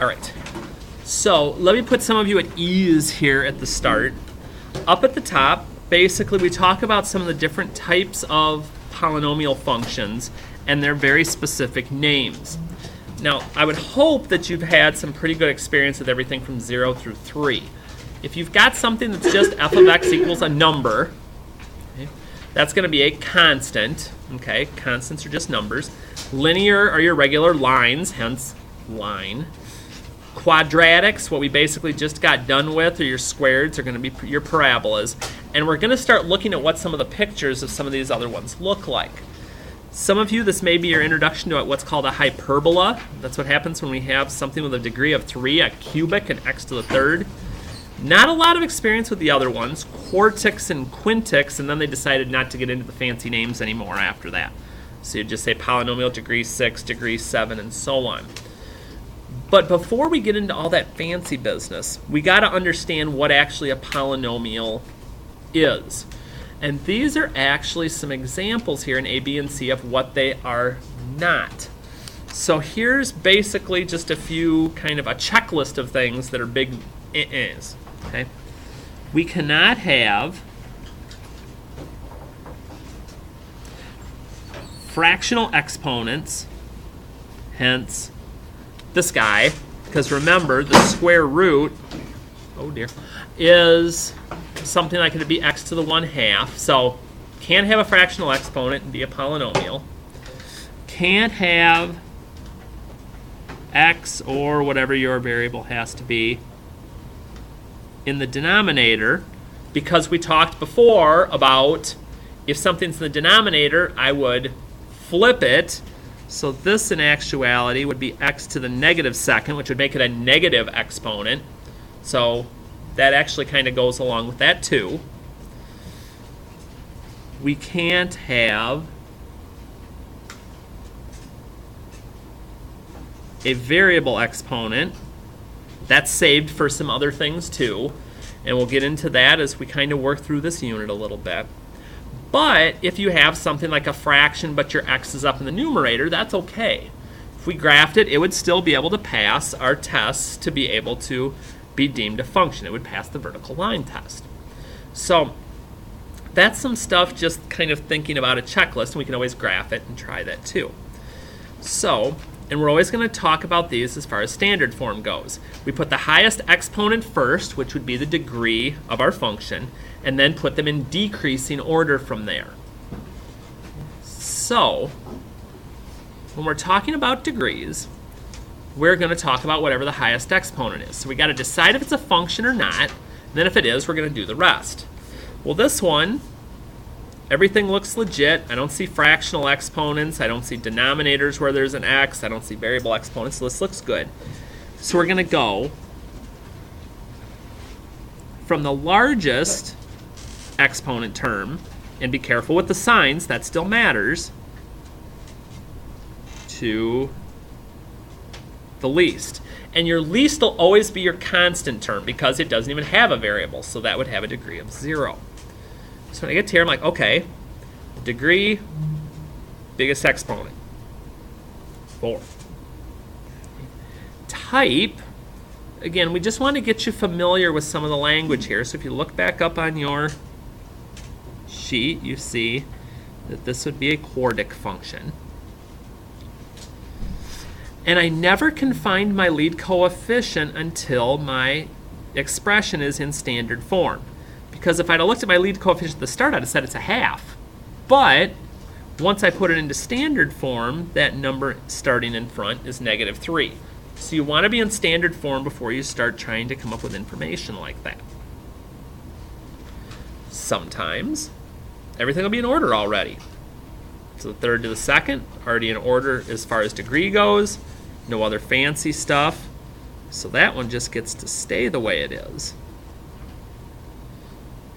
All right, so let me put some of you at ease here at the start. Up at the top, basically we talk about some of the different types of polynomial functions and their very specific names. Now, I would hope that you've had some pretty good experience with everything from 0 through 3. If you've got something that's just f of x equals a number, okay, that's going to be a constant. Okay, constants are just numbers. Linear are your regular lines, hence line. Quadratics, what we basically just got done with, or your squareds, are going to be your parabolas. And we're going to start looking at what some of the pictures of some of these other ones look like. Some of you, this may be your introduction to what's called a hyperbola. That's what happens when we have something with a degree of 3, a cubic, and x to the third. Not a lot of experience with the other ones, quartics and quintics, and then they decided not to get into the fancy names anymore after that. So you just say polynomial degree 6, degree 7, and so on. But before we get into all that fancy business, we got to understand what actually a polynomial is. And these are actually some examples here in A, B, and C of what they are not. So here's basically just a few kind of a checklist of things that are big is. Okay? We cannot have fractional exponents, hence this guy, because remember the square root, oh dear, is something like it would be x to the 1/2. So can't have a fractional exponent and be a polynomial. Can't have x or whatever your variable has to be in the denominator, because we talked before about if something's in the denominator, I would flip it. So this, in actuality, would be x to the -2nd, which would make it a negative exponent. So that actually kind of goes along with that, too. We can't have a variable exponent. That's saved for some other things, too. And we'll get into that as we kind of work through this unit a little bit. But if you have something like a fraction but your x is up in the numerator, that's okay. If we graphed it, it would still be able to pass our tests to be able to be deemed a function. It would pass the vertical line test. So that's some stuff just kind of thinking about a checklist, and we can always graph it and try that too. So, and we're always going to talk about these as far as standard form goes. We put the highest exponent first, which would be the degree of our function, and then put them in decreasing order from there. So, when we're talking about degrees, we're going to talk about whatever the highest exponent is. So we got to decide if it's a function or not, and then if it is, we're going to do the rest. Well, this one, everything looks legit. I don't see fractional exponents. I don't see denominators where there's an x. I don't see variable exponents, so this looks good. So we're going to go from the largest exponent term, and be careful with the signs, that still matters, to the least. And your least will always be your constant term because it doesn't even have a variable, so that would have a degree of 0. So when I get to here, I'm like, okay, degree, biggest exponent, 4. Type, again, we just want to get you familiar with some of the language here. So if you look back up on your sheet, you see that this would be a quartic function. And I never can find my lead coefficient until my expression is in standard form. Because if I'd have looked at my lead coefficient at the start, I'd have said it's a 1/2. But once I put it into standard form, that number starting in front is -3. So you want to be in standard form before you start trying to come up with information like that. Sometimes everything will be in order already. So the third to the second, already in order as far as degree goes. No other fancy stuff. So that one just gets to stay the way it is.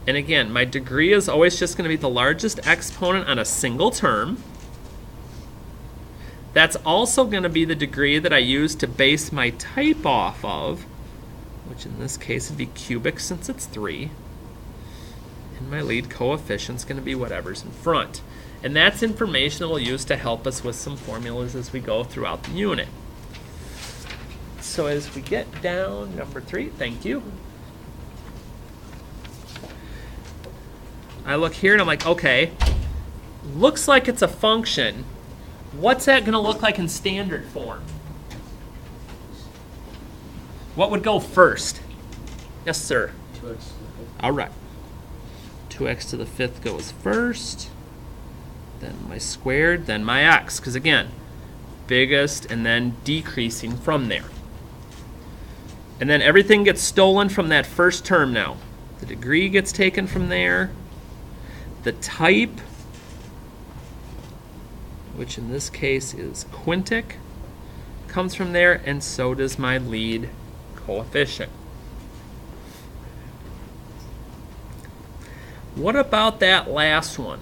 And again, my degree is always just going to be the largest exponent on a single term. That's also going to be the degree that I use to base my type off of, which in this case would be cubic since it's 3. And my lead coefficient is going to be whatever's in front. And that's information that we'll use to help us with some formulas as we go throughout the unit. So as we get down, number 3, thank you. I look here and I'm like, okay, looks like it's a function. What's that going to look like in standard form? What would go first? Yes, sir. 2x. All right. 2x to the 5th goes first. Then my squared, then my x. Because again, biggest and then decreasing from there. And then everything gets stolen from that first term now. The degree gets taken from there. The type, which in this case is quintic, comes from there, and so does my lead coefficient. What about that last one?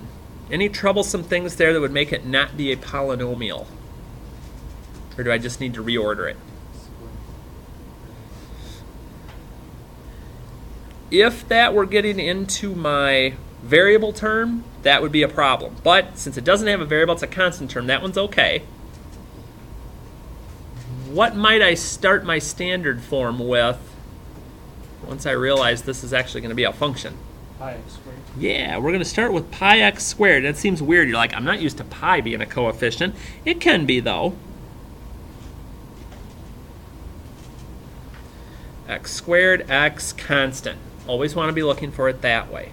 Any troublesome things there that would make it not be a polynomial? Or do I just need to reorder it? If that were getting into my variable term, that would be a problem. But since it doesn't have a variable, it's a constant term, that one's okay. What might I start my standard form with once I realize this is actually going to be a function? Pi x squared. Yeah, we're going to start with pi x squared. That seems weird. You're like, I'm not used to pi being a coefficient. It can be, though. X squared, x constant. Always want to be looking for it that way.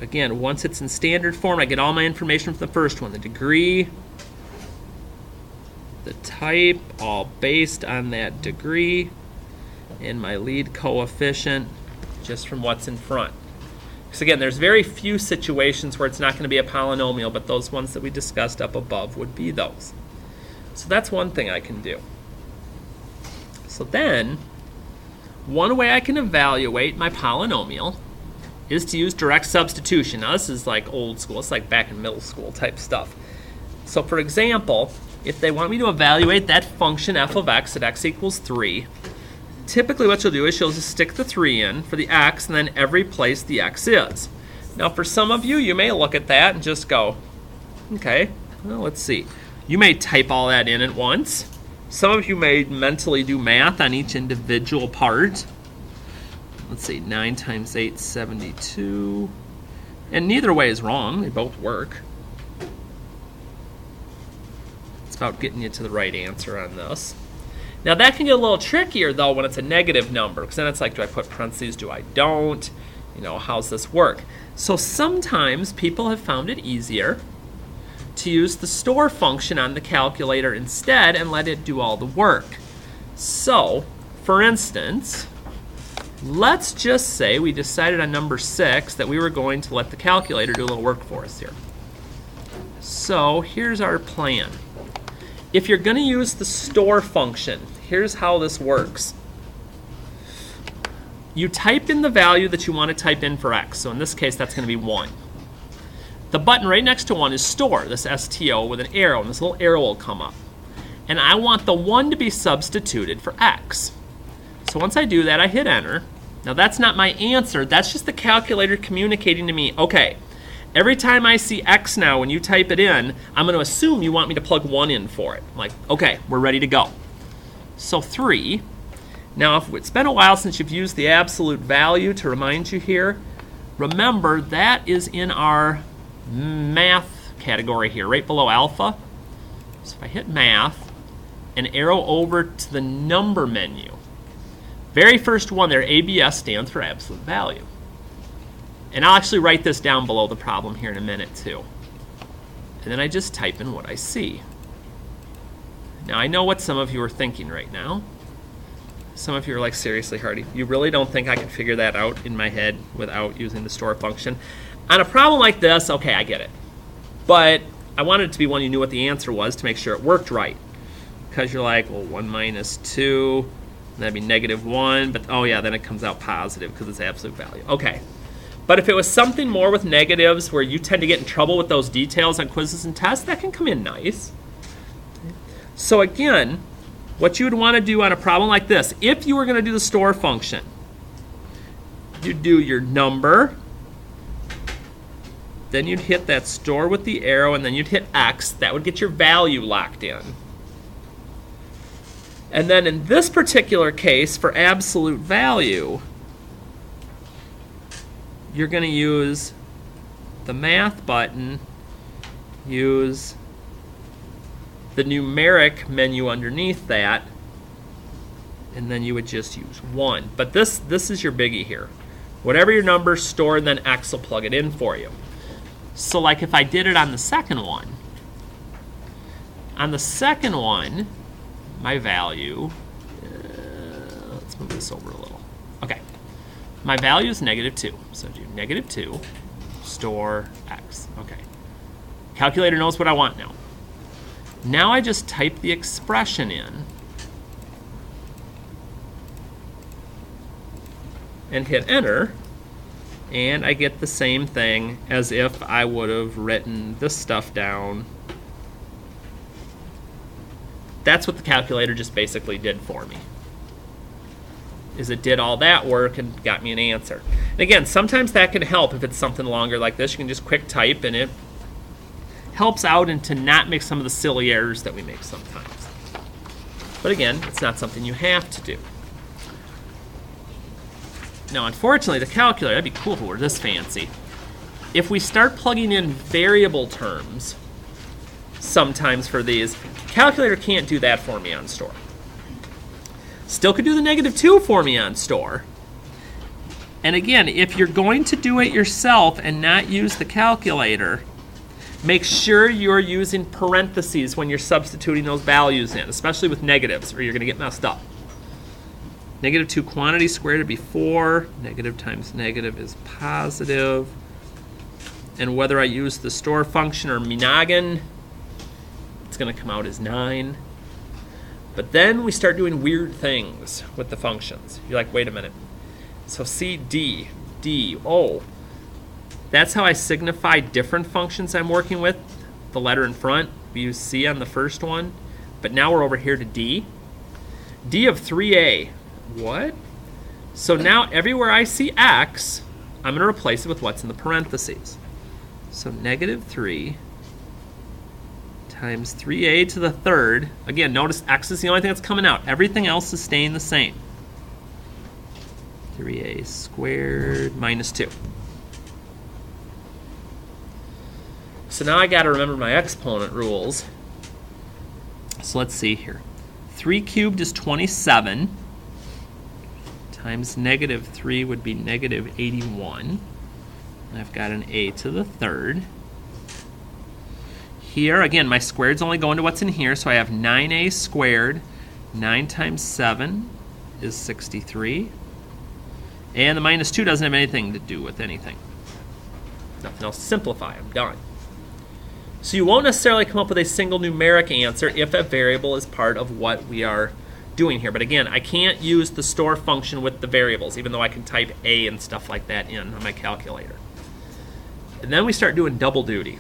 Again, once it's in standard form, I get all my information from the first one. The degree, the type, all based on that degree, and my lead coefficient just from what's in front. Because again, there's very few situations where it's not going to be a polynomial, but those ones that we discussed up above would be those. So that's one thing I can do. So then, one way I can evaluate my polynomial is to use direct substitution. Now this is like old school, it's like back in middle school type stuff. So for example, if they want me to evaluate that function f of x at x equals 3, typically what you'll do is you'll just stick the 3 in for the x and then every place the x is. Now for some of you, you may look at that and just go, okay, well, let's see. You may type all that in at once. Some of you may mentally do math on each individual part. Let's see, 9 times 8 is 72. And neither way is wrong. They both work. It's about getting you to the right answer on this. Now that can get a little trickier, though, when it's a negative number. Because then it's like, do I put parentheses? Do I don't? You know, how's this work? So sometimes people have found it easier to use the store function on the calculator instead and let it do all the work. So, for instance, let's just say we decided on number 6 that we were going to let the calculator do a little work for us here. So here's our plan. If you're going to use the store function, here's how this works. You type in the value that you want to type in for x. So in this case, that's going to be 1. The button right next to 1 is store, this STO with an arrow, and this little arrow will come up. And I want the 1 to be substituted for x. So once I do that, I hit enter. Now that's not my answer, that's just the calculator communicating to me, okay, every time I see x now when you type it in, I'm going to assume you want me to plug 1 in for it. I'm like, okay, we're ready to go. So 3. Now if it's been a while since you've used the absolute value, to remind you here, remember that is in our math category here, right below alpha. So if I hit math and arrow over to the number menu, very first one there, ABS stands for absolute value. And I'll actually write this down below the problem here in a minute too. And then I just type in what I see. Now I know what some of you are thinking right now. Some of you are like, seriously, Harty, you really don't think I can figure that out in my head without using the store function? On a problem like this, okay, I get it. But I wanted it to be one you knew what the answer was to make sure it worked right. Because you're like, well, 1 minus 2, that'd be negative 1, but oh yeah, then it comes out positive because it's absolute value. Okay. But if it was something more with negatives where you tend to get in trouble with those details on quizzes and tests, that can come in nice. So again, what you would want to do on a problem like this, if you were going to do the store function, you'd do your number, then you'd hit that store with the arrow, and then you'd hit X. That would get your value locked in. And then in this particular case, for absolute value, you're going to use the math button, use the numeric menu underneath that, and then you would just use 1. But this is your biggie here. Whatever your number, store, and then X will plug it in for you. So like if I did it on the second one, my value, let's move this over a little. Okay, my value is -2. So do -2, store X. Okay. Calculator knows what I want now. Now I just type the expression in and hit enter, and I get the same thing as if I would have written this stuff down. That's what the calculator just basically did for me, is it did all that work and got me an answer. And again, sometimes that can help if it's something longer like this. You can just quick type and it helps out and to not make some of the silly errors that we make sometimes. But again, it's not something you have to do. Now, unfortunately, the calculator, that'd be cool if it were this fancy. If we start plugging in variable terms sometimes for these, the calculator can't do that for me on store. Still could do the -2 for me on store. And again, if you're going to do it yourself and not use the calculator, make sure you're using parentheses when you're substituting those values in, especially with negatives, or you're going to get messed up. -2 quantity squared would be 4. Negative times negative is positive. And whether I use the store function or minoggin, it's going to come out as 9. But then we start doing weird things with the functions. You're like, wait a minute. So C, D, oh. That's how I signify different functions I'm working with. The letter in front, we use C on the first one. But now we're over here to D. D of 3A. What? So now everywhere I see X, I'm going to replace it with what's in the parentheses. So -3 times 3a to the third. Again, notice X is the only thing that's coming out. Everything else is staying the same. 3a squared minus 2. So now I got to remember my exponent rules. So let's see here. 3 cubed is 27. Times -3 would be -81. And I've got an a to the third. Here, again, my squared's only going to what's in here, so I have 9a squared. 9 times 7 is 63. And the -2 doesn't have anything to do with anything. Nothing else to simplify. I'm done. So you won't necessarily come up with a single numeric answer if a variable is part of what we are doing here. But again, I can't use the store function with the variables, even though I can type a and stuff like that in on my calculator. And then we start doing double duty.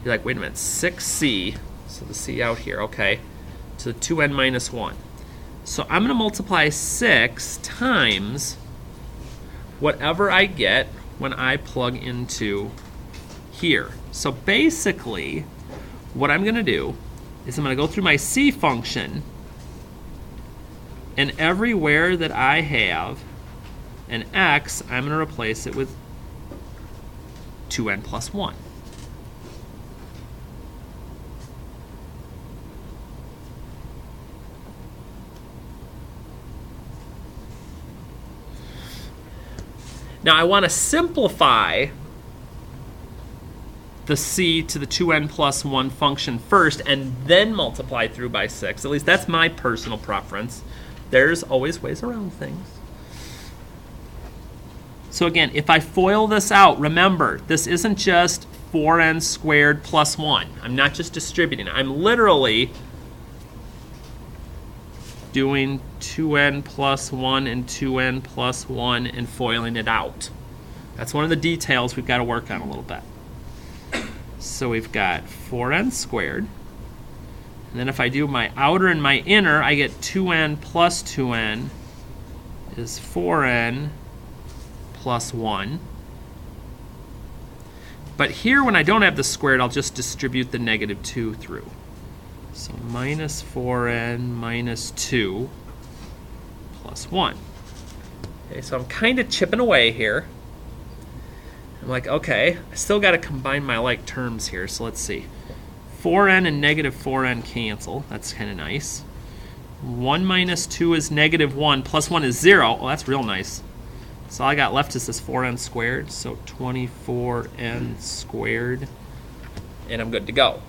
You're like, wait a minute, 6c, so the c out here, okay, to the 2n minus 1. So I'm going to multiply 6 times whatever I get when I plug into here. So basically, what I'm going to do is I'm going to go through my c function, and everywhere that I have an x, I'm going to replace it with 2n plus 1. Now I want to simplify the c to the 2n plus 1 function first and then multiply through by 6. At least that's my personal preference. There's always ways around things. So again, if I FOIL this out, remember, this isn't just 4n squared plus 1. I'm not just distributing. I'm literally doing 2n plus 1 and 2n plus 1 and FOILing it out. That's one of the details we've got to work on a little bit. So we've got 4n squared. And then if I do my outer and my inner, I get 2n plus 2n is 4n plus 1. But here, when I don't have the squared, I'll just distribute the -2 through. So minus 4n minus 2 plus 1. Okay, so I'm kind of chipping away here. I'm like, okay, I still got to combine my like terms here. So let's see. 4n and negative 4n cancel. That's kind of nice. 1 minus 2 is negative 1. Plus 1 is 0. Well, that's real nice. So all I got left is this 4n squared. So 24n squared. And I'm good to go.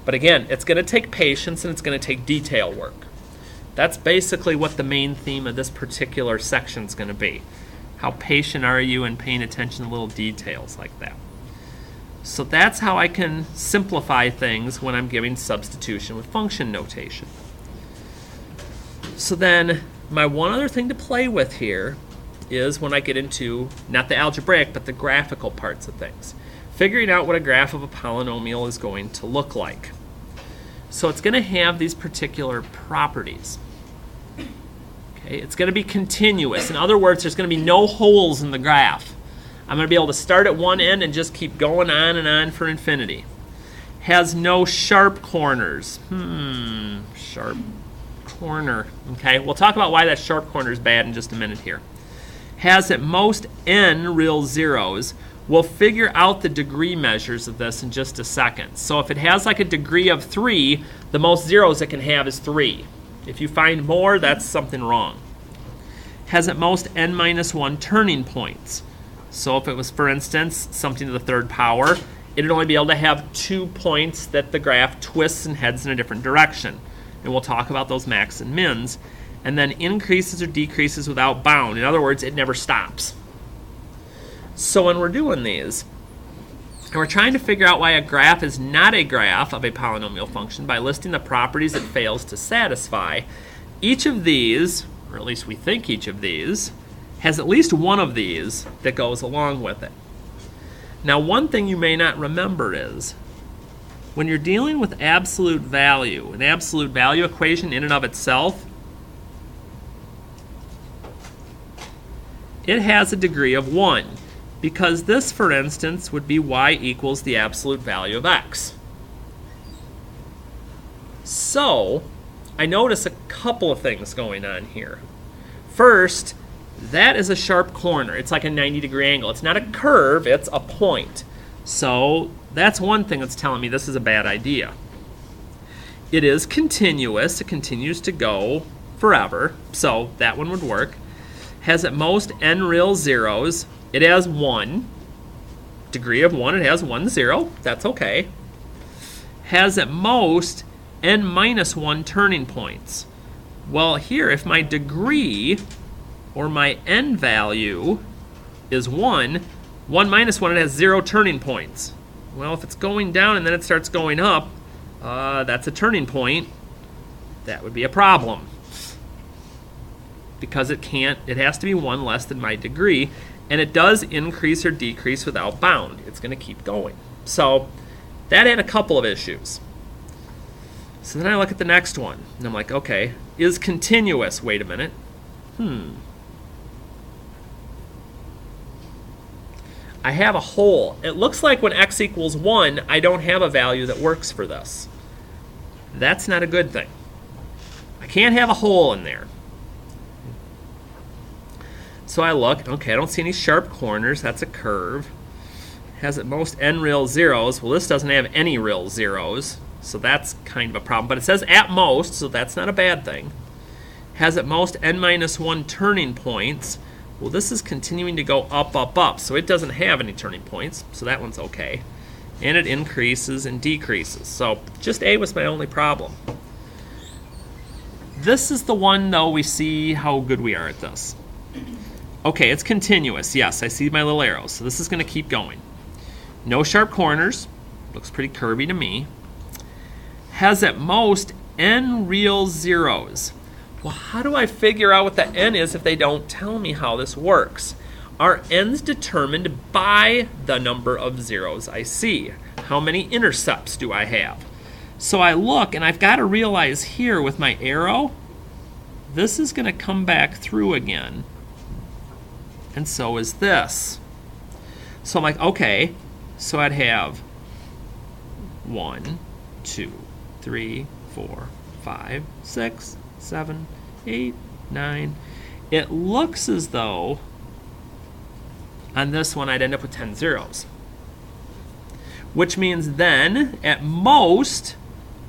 But again, it's going to take patience and it's going to take detail work. That's basically what the main theme of this particular section is going to be. How patient are you in paying attention to little details like that? So that's how I can simplify things when I'm giving substitution with function notation. So then my one other thing to play with here is when I get into not the algebraic but the graphical parts of things. Figuring out what a graph of a polynomial is going to look like. So it's going to have these particular properties. Okay, it's going to be continuous. In other words, there's going to be no holes in the graph. I'm going to be able to start at one end and just keep going on and on for infinity. Has no sharp corners. Sharp corner. Okay, we'll talk about why that sharp corner is bad in just a minute here. Has at most n real zeros. We'll figure out the degree measures of this in just a second. So if it has like a degree of 3, the most zeros it can have is 3. If you find more, that's something wrong. Has at most n minus 1 turning points. So if it was, for instance, something to the third power, it'd only be able to have 2 points that the graph twists and heads in a different direction. And we'll talk about those max and mins. And then increases or decreases without bound. In other words, it never stops. So when we're doing these, and we're trying to figure out why a graph is not a graph of a polynomial function by listing the properties it fails to satisfy, each of these, or at least we think each of these, has at least one of these that goes along with it. Now, one thing you may not remember is, when you're dealing with absolute value, an absolute value equation in and of itself, it has a degree of 1. Because this, for instance, would be y equals the absolute value of x. So, I notice a couple of things going on here. First, that is a sharp corner. It's like a 90-degree angle. It's not a curve, it's a point. So, that's one thing that's telling me this is a bad idea. It is continuous. It continues to go forever. So, that one would work. Has at most n real zeros. It has 1, degree of 1, it has 1 0, that's okay. Has at most n minus 1 turning points. Well, here, if my degree, or my n value, is 1, 1 minus 1, it has 0 turning points. Well, if it's going down and then it starts going up, that's a turning point. That would be a problem. Because it has to be 1 less than my degree. And it does increase or decrease without bound. It's going to keep going. So that had a couple of issues. So then I look at the next one. And I'm like, okay, is continuous. Wait a minute. I have a hole. It looks like when x equals 1, I don't have a value that works for this. That's not a good thing. I can't have a hole in there. So I look, okay, I don't see any sharp corners. That's a curve. Has at most n real zeros. Well, this doesn't have any real zeros, so that's kind of a problem. But it says at most, so that's not a bad thing. Has at most n minus 1 turning points. Well, this is continuing to go up, up, up, so it doesn't have any turning points, so that one's okay. And it increases and decreases. So just A was my only problem. This is the one, though, we see how good we are at this. Okay, it's continuous. Yes, I see my little arrows. So this is going to keep going. No sharp corners. Looks pretty curvy to me. Has at most n real zeros. Well, how do I figure out what the n is if they don't tell me how this works? Are n's determined by the number of zeros I see? How many intercepts do I have? So I look, and I've got to realize here with my arrow, this is going to come back through again. And so is this. So I'm like, okay, so I'd have 1, 2, 3, 4, 5, 6, 7, 8, 9. It looks as though on this one I'd end up with 10 zeros. Which means then, at most,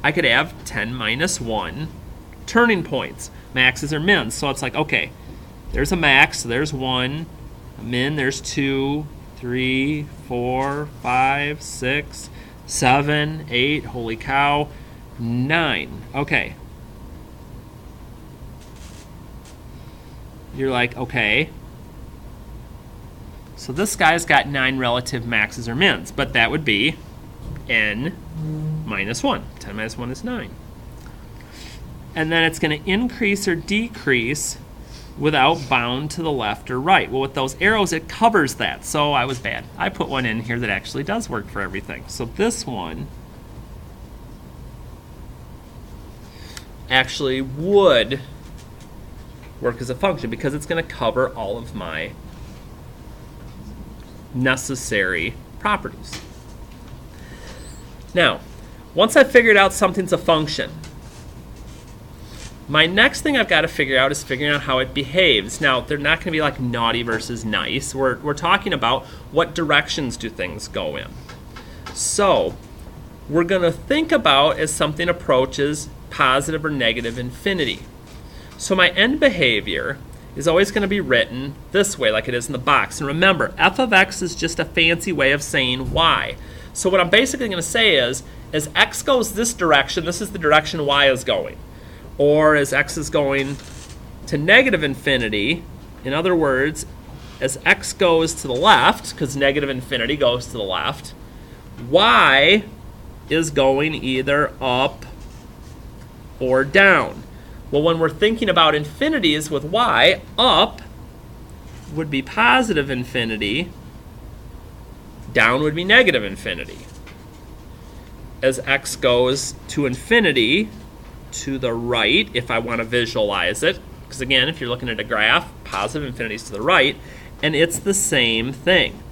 I could have 10 minus 1 turning points, maxes or mins. So it's like, okay, there's a max, so there's 1, a min, there's 2, 3, 4, 5, 6, 7, 8, holy cow, 9. Okay. You're like, okay. So this guy's got 9 relative maxes or mins, but that would be n minus 1. 10 minus 1 is 9. And then it's going to increase or decrease without bound to the left or right. Well, with those arrows, it covers that. So I was bad. I put one in here that actually does work for everything. So this one actually would work as a function because it's going to cover all of my necessary properties. Now, once I've figured out something's a function, my next thing I've got to figure out is figuring out how it behaves. Now, they're not going to be like naughty versus nice. We're talking about what directions do things go in. So, we're going to think about as something approaches positive or negative infinity. So my end behavior is always going to be written this way, like it is in the box. And remember, f of x is just a fancy way of saying y. So what I'm basically going to say is, as x goes this direction, this is the direction y is going. Or as x is going to negative infinity, in other words, as x goes to the left, because negative infinity goes to the left, y is going either up or down. Well, when we're thinking about infinities with y, up would be positive infinity, down would be negative infinity. As x goes to infinity, to the right, if I want to visualize it, because again, if you're looking at a graph, positive infinity is to the right, and it's the same thing.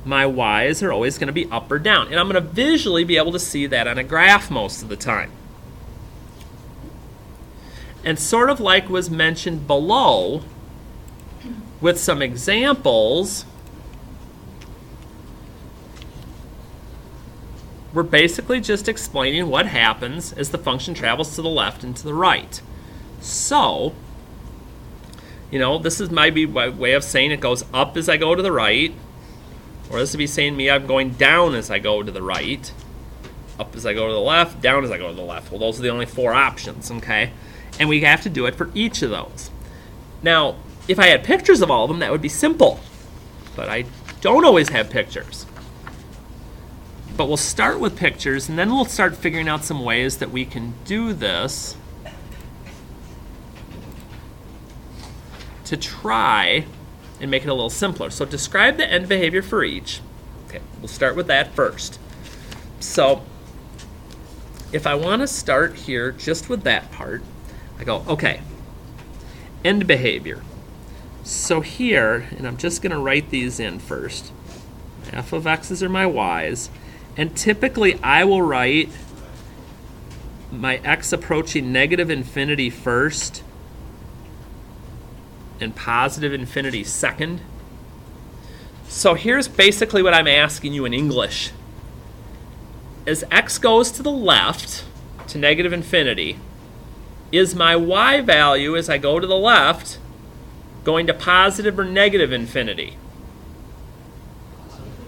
My y's are always going to be up or down, and I'm going to visually be able to see that on a graph most of the time. And sort of like was mentioned below, with some examples, we're basically just explaining what happens as the function travels to the left and to the right. So, you know, this is my way of saying it goes up as I go to the right, or this would be saying me I'm going down as I go to the right, up as I go to the left, down as I go to the left. Well, those are the only 4 options, okay? And we have to do it for each of those. Now, if I had pictures of all of them, that would be simple. But I don't always have pictures. But we'll start with pictures, and then we'll start figuring out some ways that we can do this to try and make it a little simpler. So describe the end behavior for each. Okay, we'll start with that first. So if I want to start here just with that part, I go, okay, end behavior. So here, and I'm just going to write these in first. F of x's are my y's. And typically I will write my x approaching negative infinity first and positive infinity second. So here's basically what I'm asking you in English. As x goes to the left, to negative infinity, is my y value as I go to the left going to positive or negative infinity?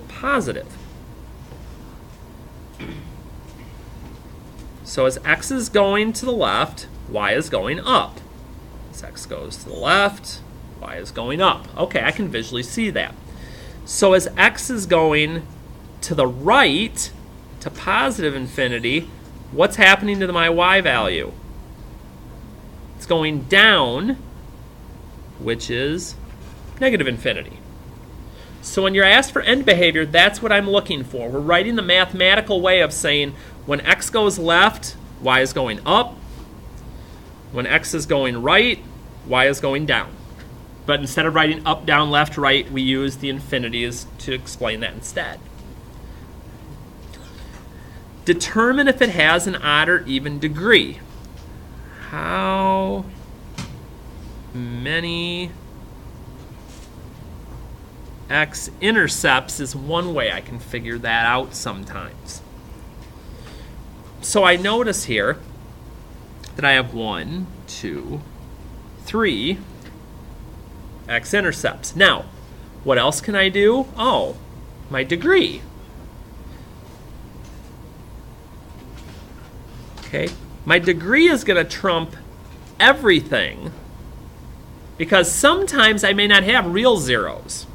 Positive. So as x is going to the left, y is going up. As x goes to the left, y is going up. Okay, I can visually see that. So as x is going to the right, to positive infinity, what's happening to my y value? It's going down, which is negative infinity. So when you're asked for end behavior, that's what I'm looking for. We're writing the mathematical way of saying when x goes left, y is going up. When x is going right, y is going down. But instead of writing up, down, left, right, we use the infinities to explain that instead. Determine if it has an odd or even degree. how many x-intercepts is one way I can figure that out sometimes. So I notice here that I have 1, 2, 3 x-intercepts. Now, what else can I do? Oh, my degree. Okay, my degree is going to trump everything because sometimes I may not have real zeros.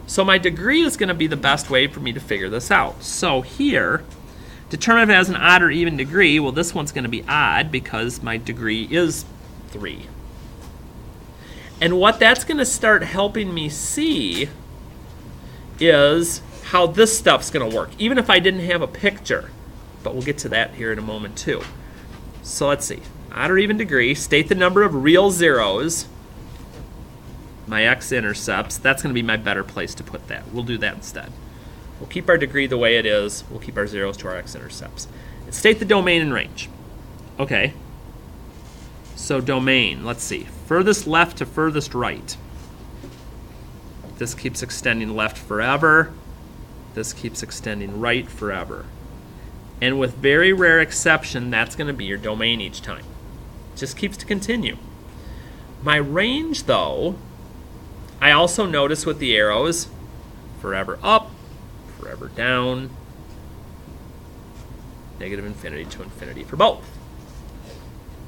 So my degree is going to be the best way for me to figure this out. So here, determine if it has an odd or even degree. Well, this one's going to be odd because my degree is 3. And what that's going to start helping me see is how this stuff's going to work, even if I didn't have a picture. But we'll get to that here in a moment too. So let's see. Odd or even degree. State the number of real zeros. My x-intercepts. That's going to be my better place to put that. We'll do that instead. We'll keep our degree the way it is. We'll keep our zeros to our x-intercepts. And state the domain and range. Okay. So domain. Let's see. Furthest left to furthest right. This keeps extending left forever. This keeps extending right forever. And with very rare exception, that's going to be your domain each time. Just keeps to continue. My range, though, I also notice with the arrows, forever up, forever down, negative infinity to infinity for both.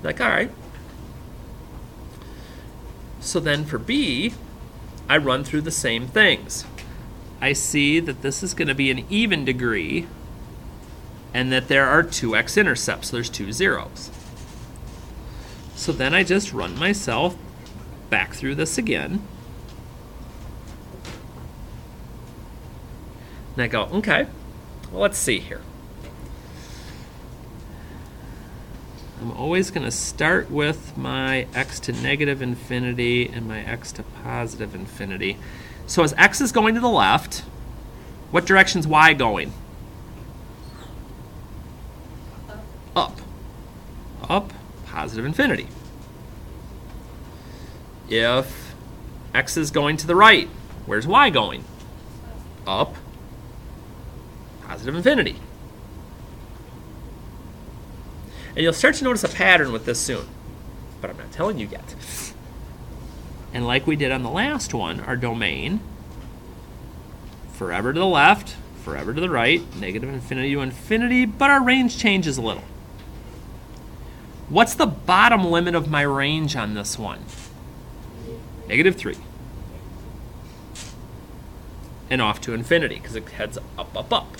Like, all right. So then for B, I run through the same things. I see that this is going to be an even degree and that there are 2 x-intercepts, so there's 2 zeros. So then I just run myself back through this again. And I go, okay, well, let's see here. I'm always going to start with my x to negative infinity and my x to positive infinity. So as x is going to the left, what direction's y going? Up. Up, positive infinity. If x is going to the right, where's y going? Up, positive infinity. And you'll start to notice a pattern with this soon, but I'm not telling you yet. And like we did on the last one, our domain, forever to the left, forever to the right, negative infinity to infinity, but our range changes a little. What's the bottom limit of my range on this one? Negative 3. And off to infinity, because it heads up, up, up.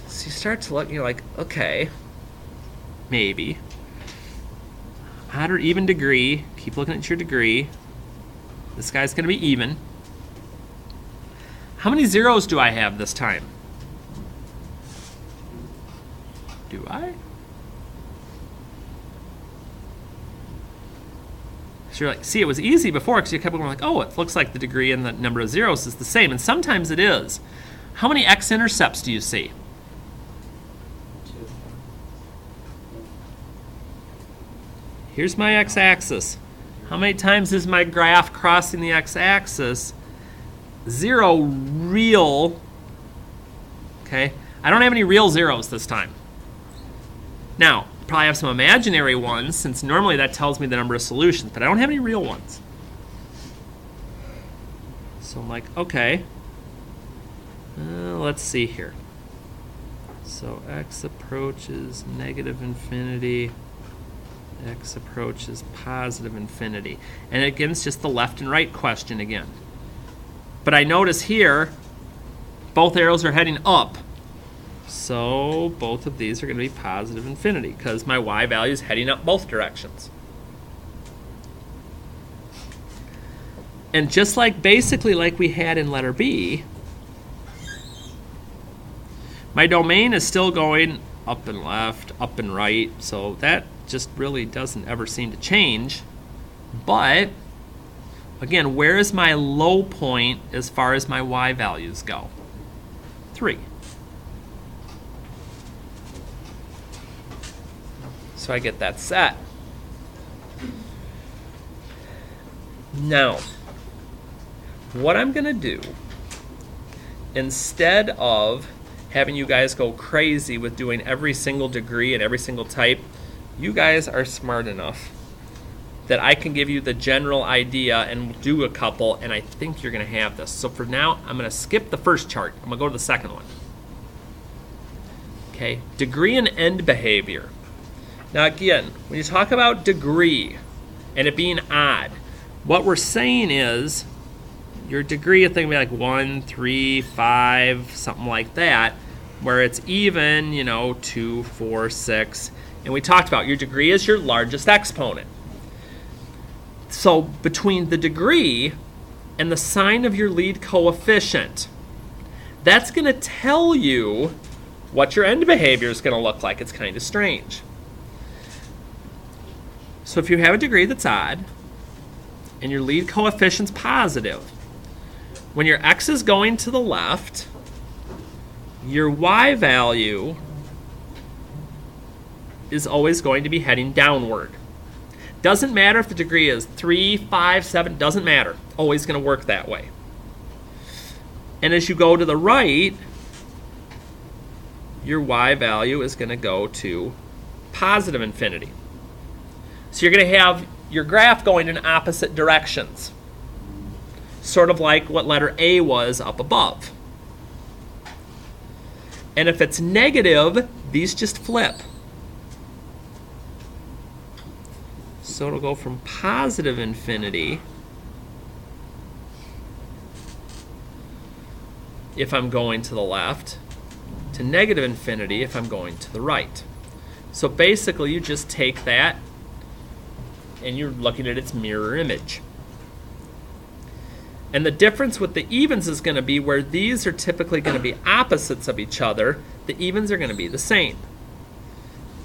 So you start to look, you're like, okay, maybe. Odd or even degree, keep looking at your degree. This guy's going to be even. How many zeros do I have this time? Do I? So you're like, see, it was easy before because you kept going like, oh, it looks like the degree and the number of zeros is the same. And sometimes it is. How many x-intercepts do you see? 2. Here's my x-axis. How many times is my graph crossing the x-axis? 0 real. Okay, I don't have any real zeros this time. Now, probably have some imaginary ones, since normally that tells me the number of solutions, but I don't have any real ones. So I'm like, okay, let's see here. So x approaches negative infinity, x approaches positive infinity. And again, it's just the left and right question again. But I notice here, both arrows are heading up. So both of these are going to be positive infinity because my y value is heading up both directions. And just like basically like we had in letter B, my domain is still going up and left, up and right. So that just really doesn't ever seem to change. But again, where is my low point as far as my y values go? 3. So I get that set. Now, what I'm going to do, instead of having you guys go crazy with doing every single degree and every single type, you guys are smart enough that I can give you the general idea and do a couple, and I think you're going to have this. So for now, I'm going to skip the first chart. I'm going to go to the second one. Okay, degree and end behavior. Now again, when you talk about degree and it being odd, what we're saying is your degree, I think, would be like 1, 3, 5, something like that, where it's even, 2, 4, 6. And we talked about your degree is your largest exponent. So between the degree and the sign of your lead coefficient, that's going to tell you what your end behavior is going to look like. It's kind of strange. So if you have a degree that's odd and your lead coefficient's positive, when your x is going to the left, your y value is always going to be heading downward. Doesn't matter if the degree is 3, 5, 7, doesn't matter. Always going to work that way. And as you go to the right, your y value is going to go to positive infinity. So you're going to have your graph going in opposite directions, sort of like what letter A was up above. And if it's negative, these just flip. So it'll go from positive infinity if I'm going to the left to negative infinity if I'm going to the right. So basically you just take that and you're looking at its mirror image. And the difference with the evens is going to be where these are typically going to be opposites of each other, the evens are going to be the same.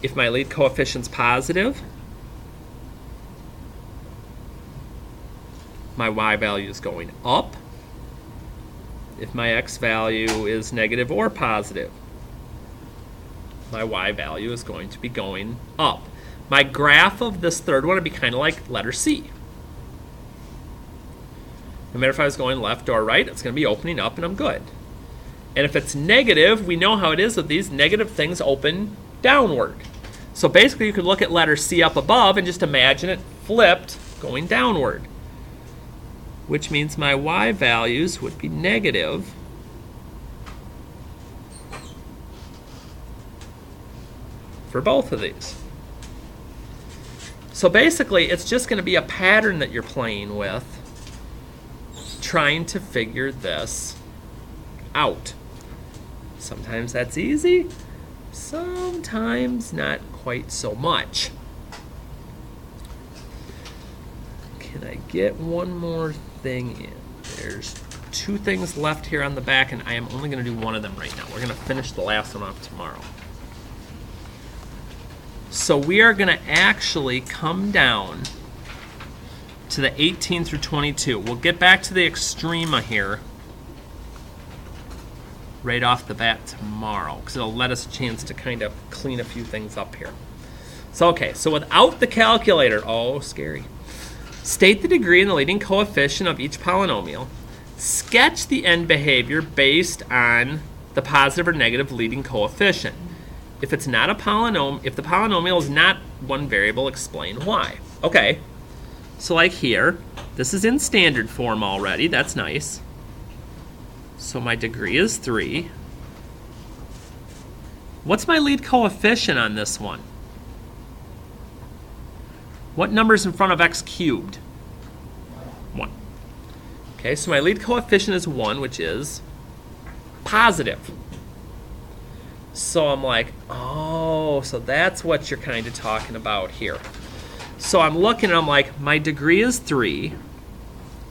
If my lead coefficient's positive, my y value is going up. If my x value is negative or positive, my y value is going to be going up. My graph of this third one would be kind of like letter C. No matter if I was going left or right, it's going to be opening up and I'm good. And if it's negative, we know how it is with these negative things open downward. So basically you could look at letter C up above and just imagine it flipped going downward, which means my y values would be negative for both of these. So basically it's just going to be a pattern that you're playing with, trying to figure this out. Sometimes that's easy, sometimes not quite so much. Can I get one more thing in? There's 2 things left here on the back, and I am only going to do one of them right now. We're going to finish the last one off tomorrow. So we are going to actually come down to the 18 through 22. We'll get back to the extrema here right off the bat tomorrow, because it'll let us a chance to kind of clean a few things up here. So okay, so without the calculator, oh, scary. State the degree and the leading coefficient of each polynomial. Sketch the end behavior based on the positive or negative leading coefficient. If it's not a polynomial, if the polynomial is not one variable, explain why. Okay, so like here, this is in standard form already. That's nice. So my degree is 3. What's my lead coefficient on this one? What number's in front of x cubed? 1. Okay, so my lead coefficient is 1, which is positive. So I'm like, oh, so that's what you're kind of talking about here. So I'm looking and I'm like, my degree is 3,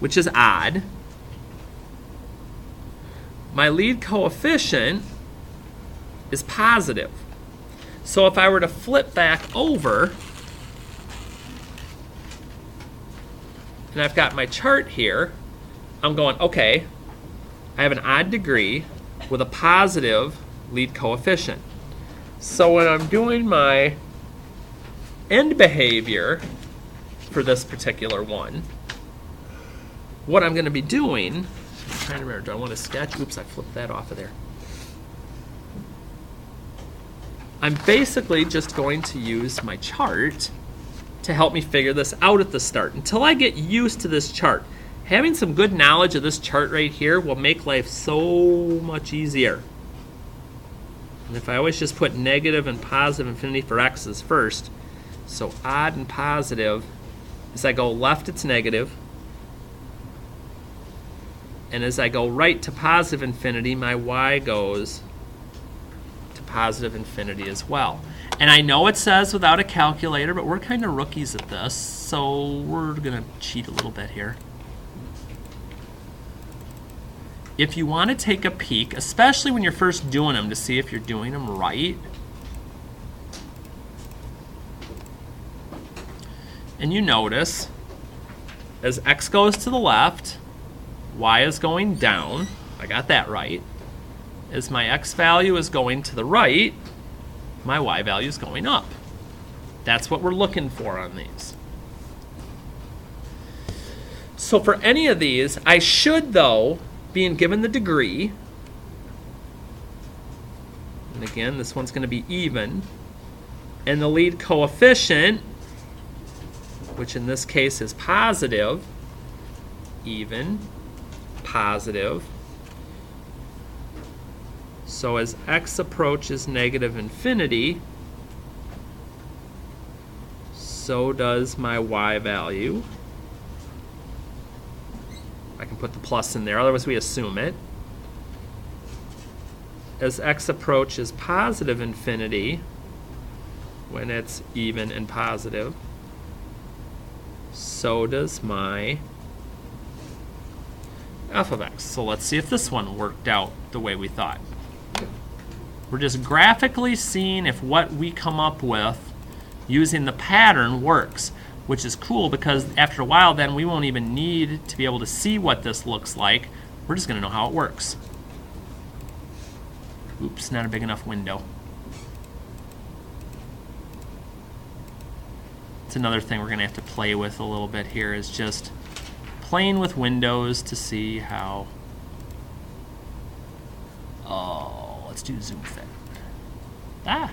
which is odd. My lead coefficient is positive. So if I were to flip back over, and I've got my chart here, I'm going, okay, I have an odd degree with a positive lead coefficient. So when I'm doing my end behavior for this particular one, what I'm going to be doing, I'm trying to remember, do I want to sketch? Oops, I flipped that off of there. I'm basically just going to use my chart to help me figure this out at the start until I get used to this chart. Having some good knowledge of this chart right here will make life so much easier. And if I always just put negative and positive infinity for x's first, so odd and positive, as I go left it's negative, and as I go right to positive infinity, my y goes to positive infinity as well. And I know it says without a calculator, but we're kind of rookies at this, so we're going to cheat a little bit here. If you want to take a peek, especially when you're first doing them to see if you're doing them right, and you notice as x goes to the left, y is going down. I got that right. As my x value is going to the right, my y value is going up. That's what we're looking for on these. So for any of these, I should, though, being given the degree, and again, this one's going to be even, and the lead coefficient, which in this case is positive, even, positive. So as x approaches negative infinity, so does my y value. I can put the plus in there, otherwise we assume it. As x approaches positive infinity, when it's even and positive, so does my f of x. So let's see if this one worked out the way we thought. We're just graphically seeing if what we come up with using the pattern works, which is cool because after a while then we won't even need to be able to see what this looks like. We're just going to know how it works. Oops, not a big enough window. It's another thing we're going to have to play with a little bit here, is just playing with windows to see how... Oh, let's do zoom fit. Ah!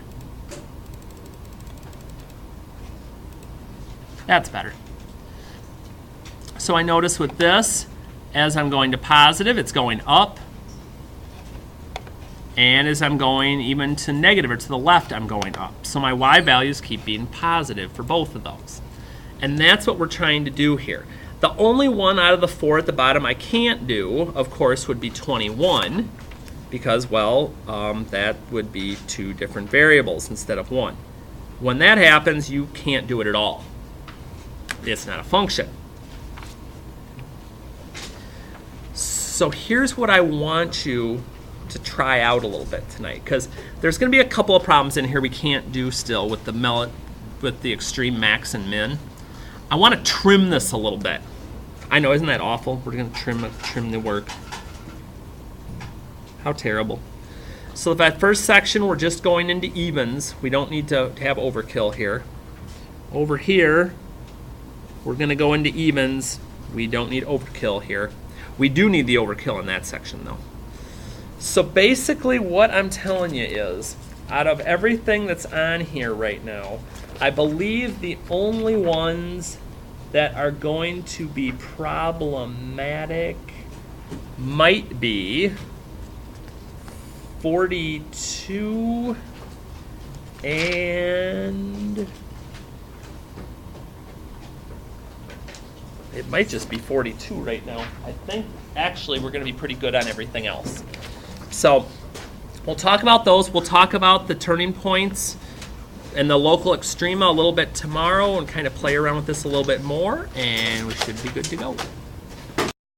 That's better. So I notice with this, as I'm going to positive, it's going up. And as I'm going even to negative or to the left, I'm going up. So my y values keep being positive for both of those. And that's what we're trying to do here. The only one out of the four at the bottom I can't do, of course, would be 21. Because, well, that would be two different variables instead of one. When that happens, you can't do it at all. It's not a function. So here's what I want you to try out a little bit tonight, because there's going to be a couple of problems in here we can't do still with the extreme max and min. I want to trim this a little bit. I know, isn't that awful? We're going to trim the work. How terrible. So that first section, we're just going into evens. We don't need to have overkill here. Over here, we're going to go into evens. We don't need overkill here. We do need the overkill in that section, though. So basically what I'm telling you is, out of everything that's on here right now, I believe the only ones that are going to be problematic might be 42 and it might just be 42 right now. I think actually we're going to be pretty good on everything else. So we'll talk about those. We'll talk about the turning points and the local extrema a little bit tomorrow and kind of play around with this a little bit more, and we should be good to go.